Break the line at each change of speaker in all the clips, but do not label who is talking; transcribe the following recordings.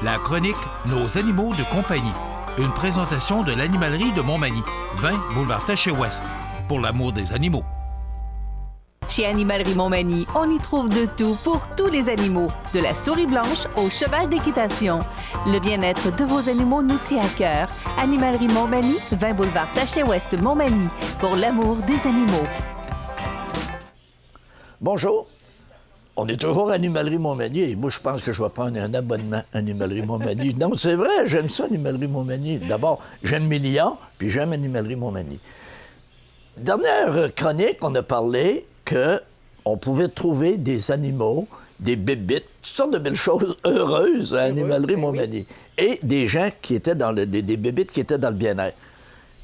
La chronique Nos animaux de compagnie. Une présentation de l'animalerie de Montmagny, 20 boulevard Taché-Ouest. Pour l'amour des animaux.
Chez Animalerie Montmagny, on y trouve de tout pour tous les animaux, de la souris blanche au cheval d'équitation. Le bien-être de vos animaux nous tient à cœur. Animalerie Montmagny, 20 boulevard Taché-Ouest, Montmagny, pour l'amour des animaux.
Bonjour. On est toujours à Animalerie Montmagny et moi, je pense que je vais prendre un abonnement à Animalerie Montmagny. Non, c'est vrai, j'aime ça, Animalerie Montmagny. D'abord, j'aime mes lions, puis j'aime Animalerie Montmagny. Dernière chronique, on a parlé qu'on pouvait trouver des animaux, des bébites, toutes sortes de belles choses heureuses à Animalerie Montmagny. Et des gens qui étaient dans des bébites qui étaient dans le bien-être.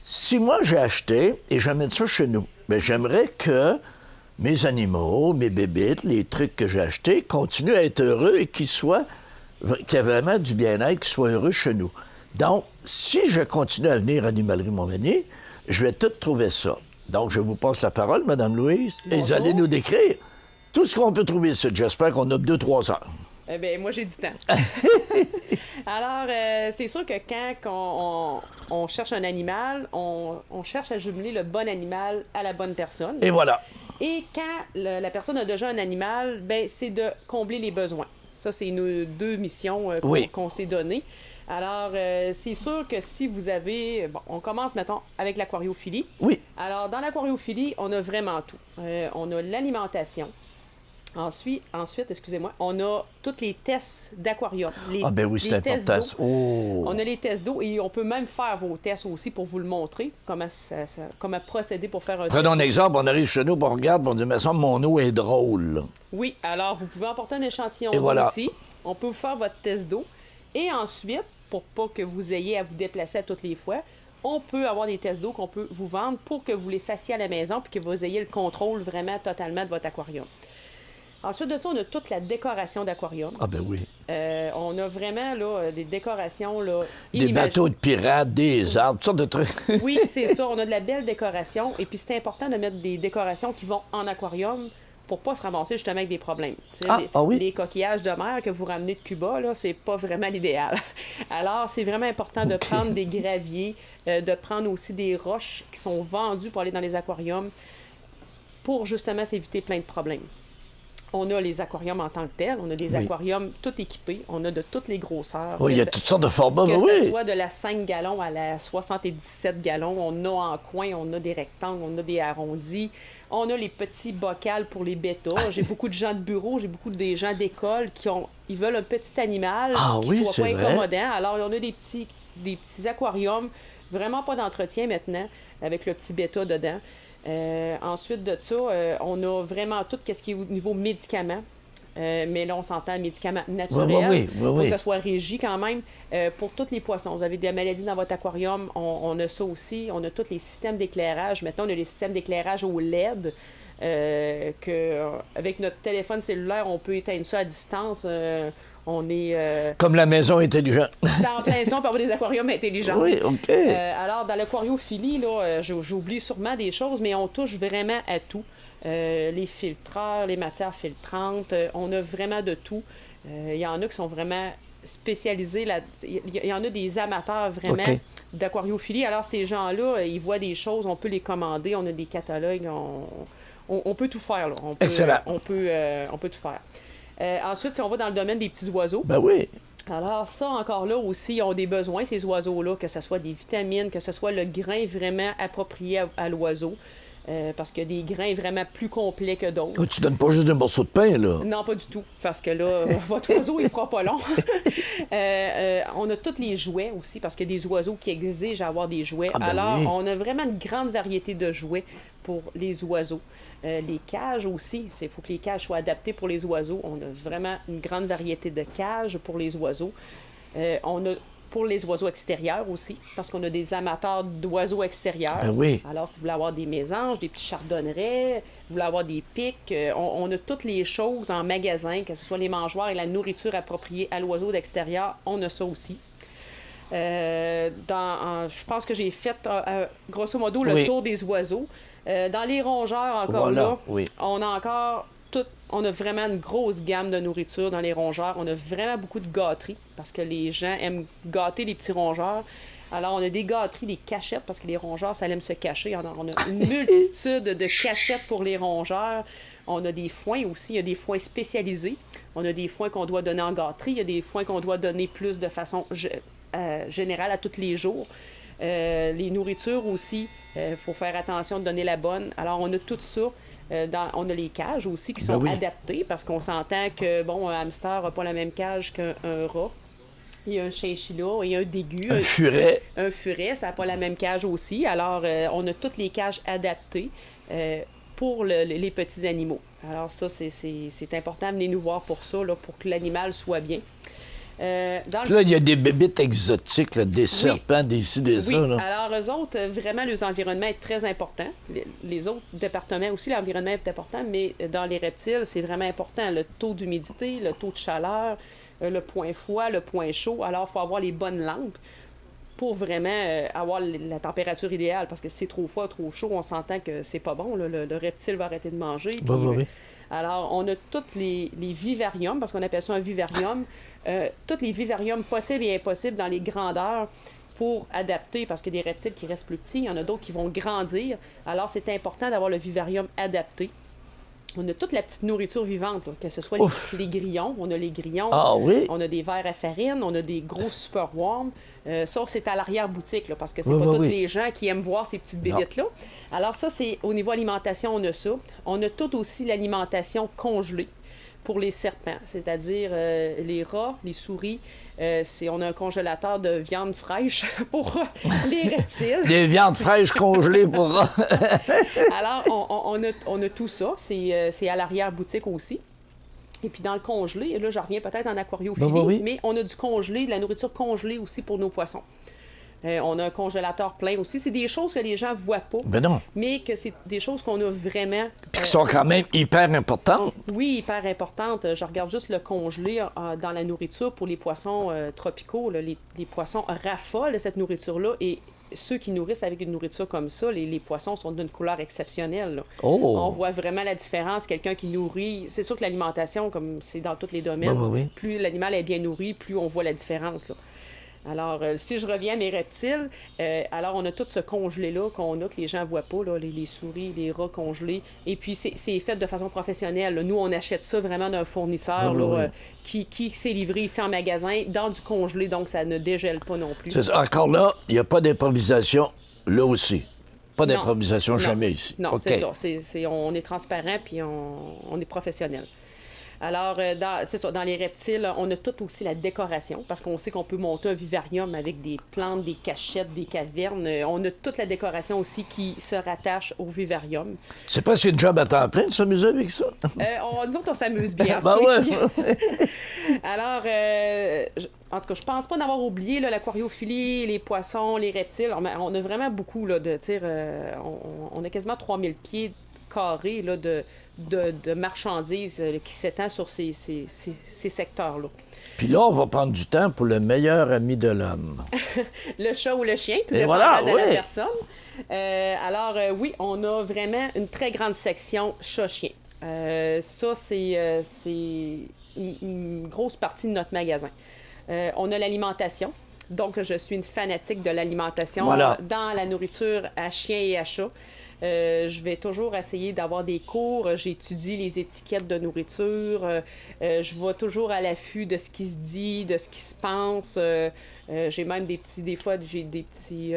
Si moi, j'ai acheté et j'amène ça chez nous, bien, j'aimerais que mes animaux, mes bébites, les trucs que j'ai achetés continuent à être heureux et qu'il y ait vraiment du bien-être, qu'ils soient heureux chez nous. Donc, si je continue à venir à Animalerie Montmagny, je vais tout trouver ça. Donc, je vous passe la parole, Mme Louise, et vous allez nous décrire tout ce qu'on peut trouver ici. J'espère qu'on a 2-3 heures.
Eh bien, moi, j'ai du temps. Alors, c'est sûr que quand on cherche un animal, on cherche à jumeler le bon animal à la bonne personne.
Et voilà.
Et quand la personne a déjà un animal, ben c'est de combler les besoins. Ça, c'est nos deux missions qu'on s'est données. Alors, c'est sûr que si vous avez... Bon, on commence, mettons, avec l'aquariophilie.
Oui.
Alors, dans l'aquariophilie, on a vraiment tout. On a l'alimentation. Ensuite, excusez-moi, on a tous les tests d'aquarium.
Ah ben oui, c'est important. Oh.
On a les tests d'eau et on peut même faire vos tests aussi pour vous le montrer, comment procéder pour faire un test.
Prenons un exemple, on arrive chez nous, on regarde, on dit, mais ça, mon eau est drôle.
Oui, alors vous pouvez emporter un échantillon d'eau aussi. On peut vous faire votre test d'eau. Et ensuite, pour pas que vous ayez à vous déplacer à toutes les fois, on peut avoir des tests d'eau qu'on peut vous vendre pour que vous les fassiez à la maison puis que vous ayez le contrôle vraiment totalement de votre aquarium. Ensuite de ça, on a toute la décoration d'aquarium.
Ah ben oui.
On a vraiment là, des décorations là,
des bateaux de pirates, des arbres, toutes sortes de trucs.
Oui, c'est ça. On a de la belle décoration. Et puis, c'est important de mettre des décorations qui vont en aquarium pour pas se ramasser justement avec des problèmes. Les coquillages de mer que vous ramenez de Cuba, là, c'est pas vraiment l'idéal. Alors, c'est vraiment important de prendre des graviers, de prendre aussi des roches qui sont vendues pour aller dans les aquariums pour justement s'éviter plein de problèmes. On a les aquariums en tant que tels. On a des aquariums tout équipés. On a de toutes les grosseurs.
Oui, il y a toutes sortes de formats.
Que ce soit de la 5 gallons à la 77 gallons. On a en coin, on a des rectangles, on a des arrondis. On a les petits bocals pour les bêtas. J'ai beaucoup de gens de bureau, j'ai beaucoup de gens d'école ils veulent un petit animal qui soit pas incommodant. Alors, on a des petits aquariums, vraiment pas d'entretien maintenant, avec le petit bêta dedans. Ensuite de ça, on a vraiment tout ce qui est au niveau médicaments. Mais là, on s'entend médicaments naturels. Faut que ça soit régi quand même. Pour tous les poissons, vous avez des maladies dans votre aquarium, on a ça aussi. On a tous les systèmes d'éclairage. Maintenant, on a les systèmes d'éclairage au LED. Avec notre téléphone cellulaire, on peut éteindre ça à distance. On est...
Comme la maison intelligente.
En plein son, on peut avoir des aquariums intelligents.
Oui, OK.
Alors, dans l'aquariophilie, là, j'oublie sûrement des choses, mais on touche vraiment à tout. Les filtreurs, les matières filtrantes, on a vraiment de tout. Il y en a qui sont vraiment spécialisés. Il y en a des amateurs vraiment d'aquariophilie. Alors, ces gens-là, ils voient des choses, on peut les commander, on a des catalogues, on peut tout faire. Là.
Excellent.
On peut tout faire. Ensuite, si on va dans le domaine des petits oiseaux.
Ben oui.
Alors, ça, encore là aussi, ils ont des besoins, ces oiseaux-là, que ce soit des vitamines, que ce soit le grain vraiment approprié à l'oiseau. Parce qu'il y a des grains vraiment plus complets que d'autres.
Tu donnes pas juste un morceau de pain, là?
Non, pas du tout. Parce que là, votre oiseau, il fera pas long. On a tous les jouets aussi, parce qu'il y a des oiseaux qui exigent avoir des jouets. On a vraiment une grande variété de jouets pour les oiseaux. Les cages aussi, il faut que les cages soient adaptées pour les oiseaux. On a vraiment une grande variété de cages pour les oiseaux. On a pour les oiseaux extérieurs aussi, parce qu'on a des amateurs d'oiseaux extérieurs.
Ben oui.
Alors, si vous voulez avoir des mésanges, des petits chardonnerets, vous voulez avoir des pics, on a toutes les choses en magasin, que ce soit les mangeoires et la nourriture appropriée à l'oiseau d'extérieur, on a ça aussi. Je pense que j'ai fait, grosso modo, le tour des oiseaux. Dans les rongeurs, encore on a encore on a vraiment une grosse gamme de nourriture dans les rongeurs. On a vraiment beaucoup de gâteries parce que les gens aiment gâter les petits rongeurs. Alors, on a des gâteries, des cachettes, parce que les rongeurs, ça aime se cacher. Alors, on a une multitude de cachettes pour les rongeurs. On a des foins aussi. Il y a des foins spécialisés. On a des foins qu'on doit donner en gâterie. Il y a des foins qu'on doit donner plus de façon générale à tous les jours. Les nourritures aussi, il faut faire attention de donner la bonne. Alors, on a tout ça. On a les cages aussi qui sont adaptées parce qu'on s'entend que, bon, un hamster n'a pas la même cage qu'un rat. Il y a un chinchilla, il y a un dégu.
Un furet.
Un furet, ça n'a pas la même cage aussi. Alors, on a toutes les cages adaptées pour les petits animaux. Alors ça, c'est important. Venez nous voir pour ça, là, pour que l'animal soit bien.
Là, il y a des bébites exotiques, là, des serpents, des ci, des ça. Là.
Alors, eux autres, vraiment, les environnements est très important. Les autres départements aussi, l'environnement est important, mais dans les reptiles, c'est vraiment important. Le taux d'humidité, le taux de chaleur, le point froid, le point chaud. Alors, il faut avoir les bonnes lampes pour vraiment avoir la température idéale. Parce que si c'est trop froid, trop chaud, on s'entend que c'est pas bon. Là. Le reptile va arrêter de manger. Puis, alors, on a tous les vivariums, parce qu'on appelle ça un vivarium. Tous les vivariums possibles et impossibles dans les grandeurs pour adapter, parce qu'il y a des reptiles qui restent plus petits, il y en a d'autres qui vont grandir. Alors, c'est important d'avoir le vivarium adapté. On a toute la petite nourriture vivante, là, que ce soit les grillons. On a les grillons, on a des vers à farine, on a des gros superworms. Ça, c'est à l'arrière-boutique, là, parce que c'est pas tous les gens qui aiment voir ces petites bébites-là. Alors ça, c'est au niveau alimentation, on a ça. On a tout aussi l'alimentation congelée pour les serpents, c'est-à-dire les rats, les souris. On a un congélateur de viande fraîche pour les reptiles.
Des viandes fraîches congelées pour rats.
Alors, on a tout ça. C'est à l'arrière-boutique aussi. Et puis dans le congelé, et là, je reviens peut-être en aquariophilie, mais on a du congelé, de la nourriture congelée aussi pour nos poissons. On a un congélateur plein aussi. C'est des choses que les gens ne voient pas.
Ben non.
Mais que c'est des choses qu'on a vraiment...
Puis qui sont quand même hyper importantes.
Oui, hyper importantes. Je regarde juste le congelé dans la nourriture pour les poissons tropicaux. Là. Les poissons raffolent de cette nourriture-là et ceux qui nourrissent avec une nourriture comme ça, les poissons sont d'une couleur exceptionnelle. Là. On voit vraiment la différence. Quelqu'un qui nourrit... C'est sûr que l'alimentation, comme c'est dans tous les domaines, plus l'animal est bien nourri, plus on voit la différence. Là. Alors, si je reviens à mes reptiles, alors on a tout ce congelé-là qu'on a, que les gens ne voient pas, là, les souris, les rats congelés. Et puis, c'est fait de façon professionnelle. Là. Nous, on achète ça vraiment d'un fournisseur qui s'est livré ici en magasin dans du congelé, donc ça ne dégèle pas non plus.
Encore là, il n'y a pas d'improvisation là aussi. Pas d'improvisation jamais ici.
Non, c'est ça. On est transparent puis on est professionnel. Alors, c'est ça, dans les reptiles, on a tout aussi la décoration, parce qu'on sait qu'on peut monter un vivarium avec des plantes, des cachettes, des cavernes. On a toute la décoration aussi qui se rattache au vivarium.
C'est pas si une job à temps plein de s'amuser avec ça?
Nous autres, on s'amuse bien. Alors, en tout cas, je pense pas d'avoir oublié là, l'aquariophilie, les poissons, les reptiles. On a vraiment beaucoup là, de... on a quasiment 3000 pieds carrés là, de marchandises qui s'étend sur ces secteurs-là.
Puis là, on va prendre du temps pour le meilleur ami de l'homme.
Le chat ou le chien, tout dépend de la personne. Alors, oui, on a vraiment une très grande section chat-chien. Ça, c'est une grosse partie de notre magasin. On a l'alimentation. Donc, je suis une fanatique de l'alimentation dans la nourriture à chien et à chat. Je vais toujours essayer d'avoir des cours. J'étudie les étiquettes de nourriture. Je vais toujours à l'affût de ce qui se dit, de ce qui se pense. J'ai même des fois, j'ai des petits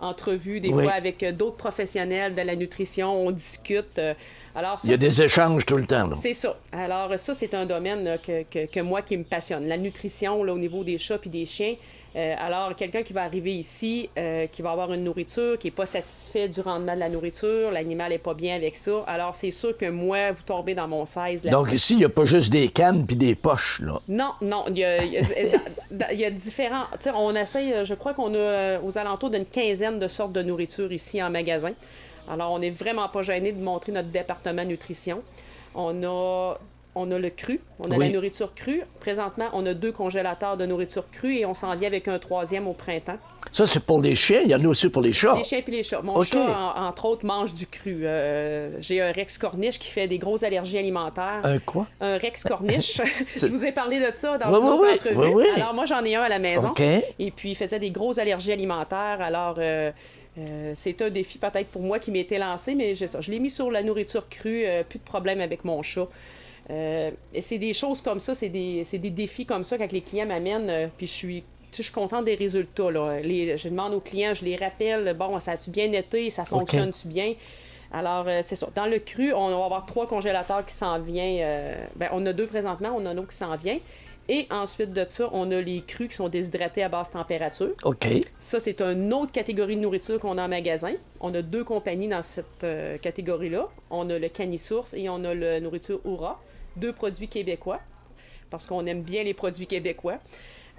entrevues, fois avec d'autres professionnels de la nutrition. On discute. Alors, ça, il
y a des échanges tout le temps. Là.
C'est ça. Alors, ça, c'est un domaine là, que moi qui me passionne. La nutrition là, au niveau des chats et des chiens. Alors, quelqu'un qui va arriver ici, qui va avoir une nourriture, qui n'est pas satisfait du rendement de la nourriture, l'animal n'est pas bien avec ça, alors c'est sûr que moi, vous tombez dans mon 16. Là.
Donc ici, il n'y a pas juste des cannes puis des poches, là?
Non, il y a différents... On essaye, je crois qu'on a aux alentours d'une quinzaine de sortes de nourriture ici en magasin. Alors, on n'est vraiment pas gêné de montrer notre département nutrition. On a le cru, on a la nourriture crue. Présentement, on a 2 congélateurs de nourriture crue et on s'en vient avec un 3e au printemps.
Ça, c'est pour les chiens. Il y en a aussi pour les chats.
Les chiens puis les chats. Mon chat, entre autres, mange du cru. J'ai un Rex Corniche qui fait des grosses allergies alimentaires.
Un quoi?
Un Rex Corniche. Je vous ai parlé de ça dans une autre entrevue.
Oui.
Alors, moi, j'en ai un à la maison.
OK.
Et puis, il faisait des grosses allergies alimentaires. Alors, c'est un défi peut-être pour moi qui m'était lancé, mais je l'ai mis sur la nourriture crue. Plus de problème avec mon chat. Et c'est des choses comme ça, c'est des défis comme ça quand les clients m'amènent, puis je suis contente des résultats. Là. Je demande aux clients, je les rappelle, bon, ça a-tu bien été, ça fonctionne-tu bien? Alors, c'est ça. Dans le cru, on va avoir 3 congélateurs qui s'en viennent. On a 2 présentement, on a un autre qui s'en vient. Et ensuite de ça, on a les crus qui sont déshydratés à basse température.
OK.
Ça, c'est une autre catégorie de nourriture qu'on a en magasin. On a 2 compagnies dans cette catégorie-là. On a le Canisource et on a le nourriture Oura. 2 produits québécois, parce qu'on aime bien les produits québécois.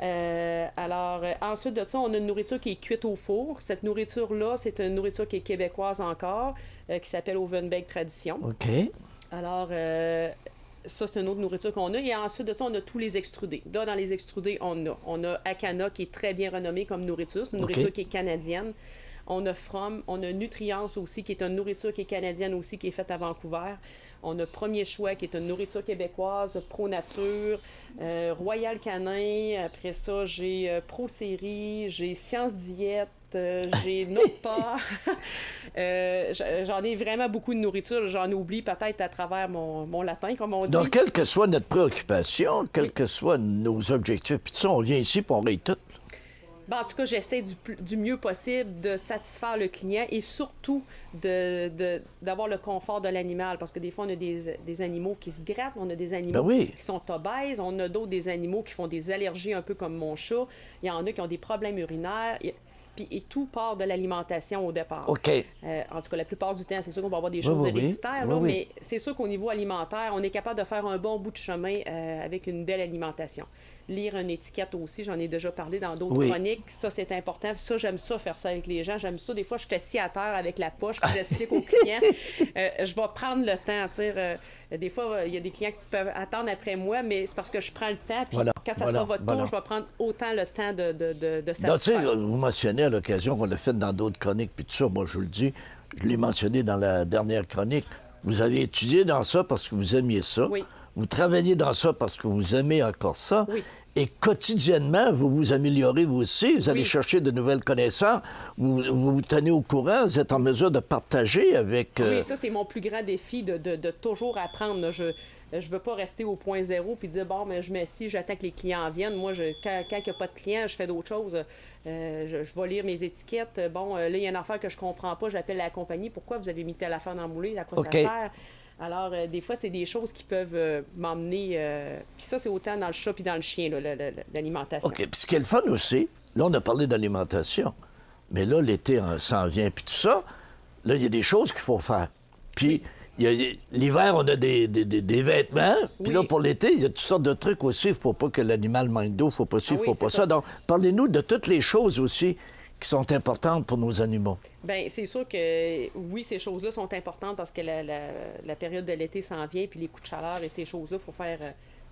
Ensuite de ça, on a une nourriture qui est cuite au four. Cette nourriture-là, c'est une nourriture qui est québécoise encore, qui s'appelle Ovenbake Tradition.
OK.
Alors, ça, c'est une autre nourriture qu'on a. Et ensuite de ça, on a tous les extrudés. Là, dans les extrudés, on a Akana, qui est très bien renommée comme nourriture. C'est une nourriture qui est canadienne. On a From, on a Nutriance aussi, qui est une nourriture qui est canadienne aussi, qui est faite à Vancouver. On a Premier Choix, qui est une nourriture québécoise, Pro Nature, Royal Canin. Après ça, j'ai Pro Série, j'ai Science Diète, j'ai Notpa. J'en ai vraiment beaucoup de nourriture. J'en oublie peut-être à travers mon latin, comme on dit.
Donc, quelle que soit notre préoccupation, quels que soient nos objectifs, puis tout ça, on vient ici pour on règle tout.
Ben, en tout cas, j'essaie du mieux possible de satisfaire le client et surtout d'avoir le confort de l'animal. Parce que des fois, on a des animaux qui se grattent, on a des animaux qui sont obèses, on a d'autres des animaux qui font des allergies un peu comme mon chat. Il y en a qui ont des problèmes urinaires. Et tout part de l'alimentation au départ.
OK.
En tout cas, la plupart du temps, c'est sûr qu'on va avoir des choses héréditaires, mais c'est sûr qu'au niveau alimentaire, on est capable de faire un bon bout de chemin avec une belle alimentation. Lire une étiquette aussi, j'en ai déjà parlé dans d'autres chroniques. Ça, c'est important. Ça, j'aime ça, faire ça avec les gens. J'aime ça. Des fois, je suis assis à terre avec la poche, puis j'explique aux clients. Je vais prendre le temps. Des fois, il y a des clients qui peuvent attendre après moi, mais c'est parce que je prends le temps. Puis quand ça sera votre tour, je vais prendre autant le temps de satisfaire.
Donc, vous mentionnez à l'occasion qu'on l'a fait dans d'autres chroniques, puis tout ça, moi, je vous le dis, je l'ai mentionné dans la dernière chronique. Vous avez étudié dans ça parce que vous aimiez ça.
Oui.
Vous travaillez dans ça parce que vous aimez encore ça.
Oui.
Et quotidiennement, vous vous améliorez vous aussi. Vous allez chercher de nouvelles connaissances. Vous vous tenez au courant. Vous êtes en mesure de partager avec...
Oui, ça, c'est mon plus grand défi, de toujours apprendre. Là. Je ne veux pas rester au point zéro puis dire, bon, mais je m'assis, j'attends que les clients viennent. Moi, quand il n'y a pas de clients, je fais d'autres choses. Je vais lire mes étiquettes. Bon, là, il y a une affaire que je comprends pas. J'appelle la compagnie. Pourquoi vous avez mis telle affaire dans le moulin? À quoi ça sert? Alors, des fois, c'est des choses qui peuvent m'emmener... Puis ça, c'est autant dans le chat puis dans le chien, là, l'alimentation.
OK. Puis ce qui est le fun aussi, là, on a parlé d'alimentation, mais là, l'été s'en vient, puis tout ça, là, il y a des choses qu'il faut faire. Puis, l'hiver, on a des vêtements, puis là, pour l'été, il y a toutes sortes de trucs aussi. Il ne faut pas que l'animal manque d'eau, il ne faut pas ci, il ne faut pas ça. Donc, parlez-nous de toutes les choses aussi qui sont importantes pour nos animaux.
Bien, c'est sûr que oui, ces choses-là sont importantes parce que la période de l'été s'en vient, puis les coups de chaleur et ces choses-là, il faut faire...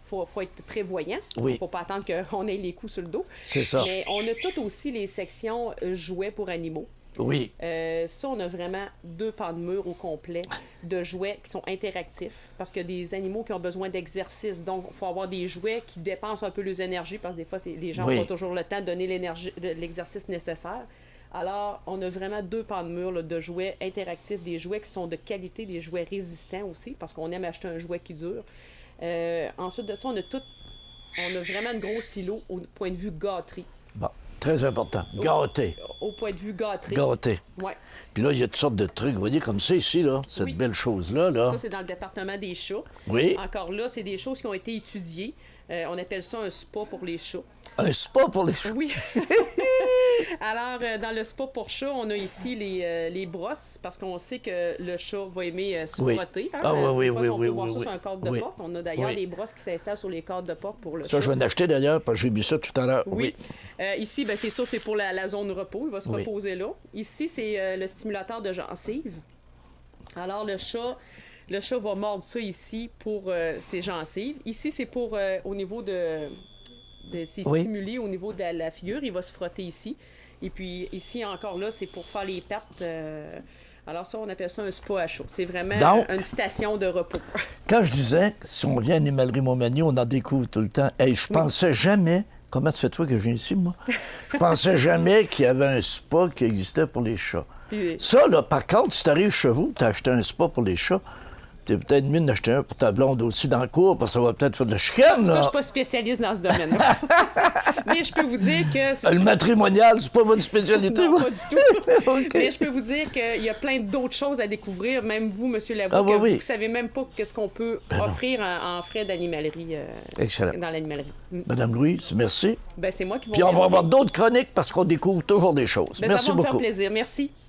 faut être prévoyant. Il ne faut pas attendre qu'on ait les coups sur le dos.
C'est ça.
Mais on a toutes aussi les sections jouets pour animaux.
Oui.
Ça, on a vraiment 2 pans de mur au complet de jouets qui sont interactifs parce qu'il y a des animaux qui ont besoin d'exercice. Donc, il faut avoir des jouets qui dépensent un peu les énergies parce que des fois, les gens n'ont pas toujours le temps de donner l'exercice nécessaire. Alors, on a vraiment 2 pans de mur là, de jouets interactifs, des jouets qui sont de qualité, des jouets résistants aussi parce qu'on aime acheter un jouet qui dure. Ensuite de ça, on a vraiment un gros silo au point de vue gâterie.
Bon. Très important. Gâté.
Au point de vue gâterie.
Gâté.
Oui.
Puis là, il y a toutes sortes de trucs. Vous voyez, comme ça ici, là, cette belle chose-là. Là.
Ça, c'est dans le département des chats.
Oui.
Encore là, c'est des choses qui ont été étudiées. On appelle ça un spa pour les chats.
Un spa pour les chats?
Oui. Alors, dans le spa pour chat, on a ici les brosses, parce qu'on sait que le chat va aimer se frotter. Hein?
Ah oui, oui,
on peut voir ça
oui.
sur un cadre de porte. On a d'ailleurs les brosses qui s'installent sur les cadres de porte pour le chat.
Ça, je vais en acheter d'ailleurs, parce que j'ai vu ça tout à l'heure.
Oui. Ici, ben, c'est sûr, c'est pour la zone repos. Il va se reposer là. Ici, c'est le stimulateur de gencives. Alors, le chat va mordre ça ici pour ses gencives. Ici, c'est pour au niveau c'est stimulé au niveau de la figure. Il va se frotter ici. Et puis ici, encore là, c'est pour faire les pertes. Alors ça, on appelle ça un spa à chaud. C'est vraiment une station de repos.
Quand je disais, si on vient à Animalerie Montmagny, on en découvre tout le temps. Hey, je pensais jamais... Comment ça fait toi que je viens ici, moi? Je pensais jamais qu'il y avait un spa qui existait pour les chats.
Puis,
Ça, là, par contre, si t'arrives chez vous, t'as acheté un spa pour les chats, t'es peut-être mieux d'acheter un pour ta blonde aussi dans le cours, parce que ça va peut-être faire de la chicane,
ça,
là.
je suis pas spécialiste dans ce domaine-là. Mais je peux vous dire que...
Le matrimonial, c'est pas votre spécialité,
Non,
moi?
pas du tout.
OK.
Mais je peux vous dire qu'il y a plein d'autres choses à découvrir, même vous, M. Lavoie,
Ah, oui,
que
oui.
vous ne savez même pas qu'est-ce qu'on peut offrir en frais d'animalerie
Excellent.
dans l'animalerie.
Madame Louise, merci.
Ben, c'est moi qui vous
Puis on va
remercie.
avoir d'autres chroniques parce qu'on découvre toujours des choses.
Ben,
Merci
ça va me
beaucoup.
faire plaisir. Merci.